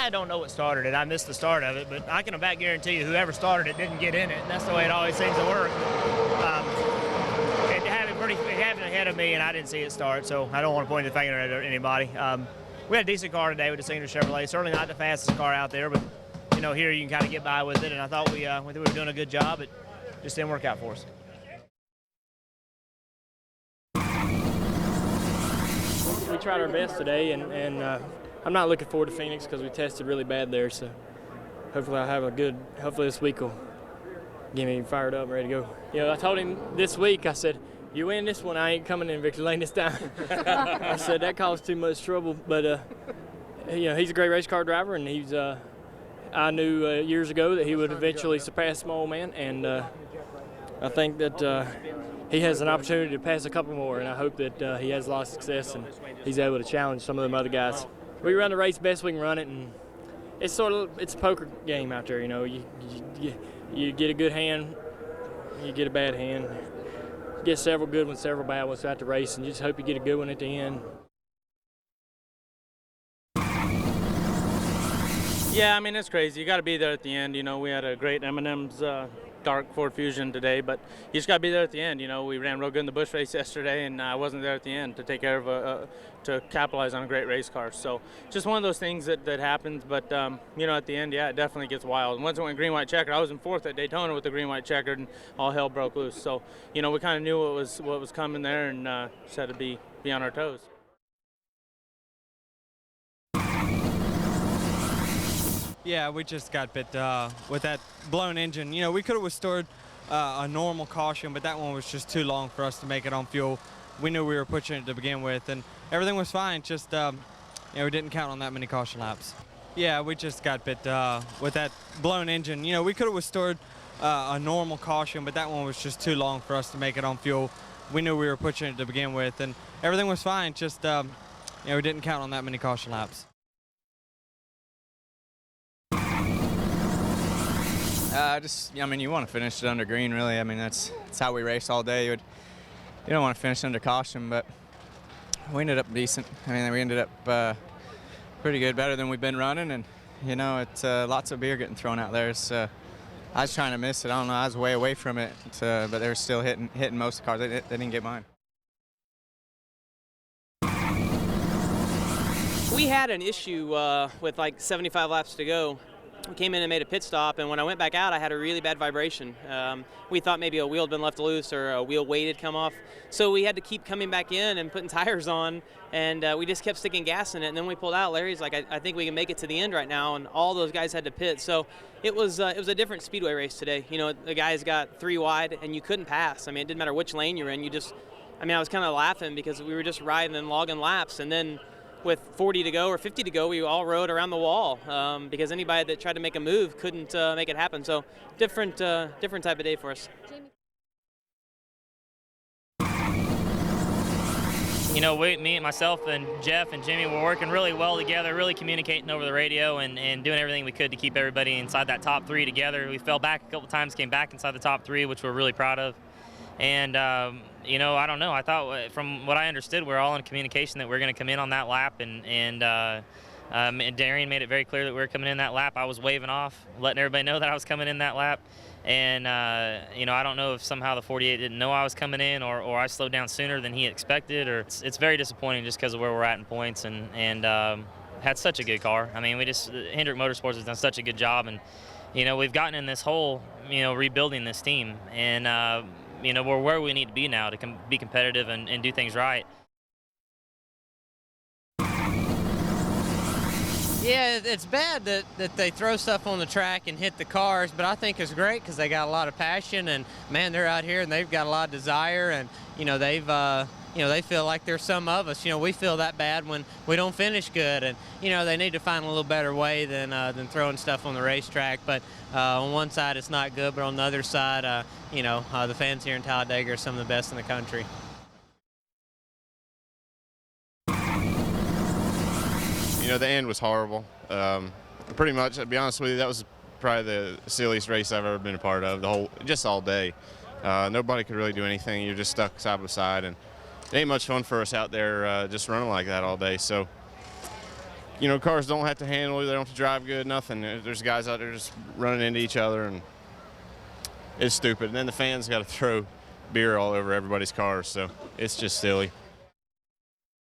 I don't know what started it. I missed the start of it, but I can about guarantee you whoever started it didn't get in it, and that's the way it always seems to work. It happened ahead of me, and I didn't see it start, so I don't want to point the finger at anybody. We had a decent car today with the Signature Chevrolet. Certainly not the fastest car out there, but here you can kind of get by with it, and I thought we were doing a good job. It just didn't work out for us. We tried our best today, and I'm not looking forward to Phoenix because we tested really bad there. So hopefully hopefully this week will get me fired up and ready to go. I told him this week, I said, you win this one, I ain't coming in victory lane this time. I said that caused too much trouble, but he's a great race car driver, and I knew years ago that he would eventually surpass my old man, and I think that he has an opportunity to pass a couple more, and I hope that he has a lot of success and he's able to challenge some of them other guys. We run the race best we can run it, and it's a poker game out there. You get a good hand, you get a bad hand. You get several good ones, several bad ones throughout the race, and you just hope you get a good one at the end. Yeah, I mean, it's crazy. You got to be there at the end. We had a great M&M's dark Ford Fusion today, but you just got to be there at the end. We ran real good in the Busch race yesterday, and I wasn't there at the end to take care of to capitalize on a great race car. So just one of those things that happens, but at the end, yeah, it definitely gets wild. And once it went green, white, checkered, I was in fourth at Daytona with the green, white, checkered, and all hell broke loose. So, we kind of knew what was coming there, and just had to be on our toes. Yeah, we just got bit with that blown engine. We could have withstood a normal caution, but that one was just too long for us to make it on fuel. We knew we were pushing it to begin with, and everything was fine. Just we didn't count on that many caution laps. Yeah, we just got bit with that blown engine. We could have withstood a normal caution, but that one was just too long for us to make it on fuel. We knew we were pushing it to begin with, and everything was fine. Just we didn't count on that many caution laps. You want to finish it under green, really. That's how we race all day. You don't want to finish under caution, but we ended up decent. We ended up pretty good, better than we've been running, and it's lots of beer getting thrown out there. I was trying to miss it. I don't know. I was way away from it, but they were still hitting most of the cars. They didn't get mine. We had an issue with like 75 laps to go. We came in and made a pit stop, and when I went back out, I had a really bad vibration. We thought maybe a wheel had been left loose or a wheel weight had come off, so we had to keep coming back in and putting tires on, and we just kept sticking gas in it. And then we pulled out. Larry's like, I think we can make it to the end right now, and all those guys had to pit. So it was a different speedway race today. The guys got 3 wide, and you couldn't pass. It didn't matter which lane you're in. I was kind of laughing because we were just riding and logging laps, and then with 40 to go or 50 to go, we all rode around the wall because anybody that tried to make a move couldn't make it happen. So different type of day for us. Me, myself, and Jeff and Jimmy were working really well together, really communicating over the radio and doing everything we could to keep everybody inside that top 3 together. We fell back a couple times, came back inside the top 3, which we're really proud of. And, I don't know. I thought, from what I understood, we're all in communication that we're going to come in on that lap. And Darian made it very clear that we were coming in that lap. I was waving off, letting everybody know that I was coming in that lap. And, I don't know if somehow the 48 didn't know I was coming in or I slowed down sooner than he expected. Or it's very disappointing just because of where we're at in points and had such a good car. Hendrick Motorsports has done such a good job. And, we've gotten in this hole, rebuilding this team. And, we're where we need to be now to be competitive and do things right. Yeah, it's bad that they throw stuff on the track and hit the cars, but I think it's great because they got a lot of passion, and man, they're out here and they've got a lot of desire, and they feel like they're some of us. We feel that bad when we don't finish good, and they need to find a little better way than throwing stuff on the racetrack. But on one side it's not good, but on the other side, the fans here in Talladega are some of the best in the country. The end was horrible. Pretty much, to be honest with you, that was probably the silliest race I've ever been a part of. Just all day. Nobody could really do anything. You're just stuck side by side, and it ain't much fun for us out there just running like that all day. So you know, cars don't have to handle it, they don't have to drive good, nothing. There's guys out there just running into each other, and it's stupid. And then the fans got to throw beer all over everybody's cars, so it's just silly.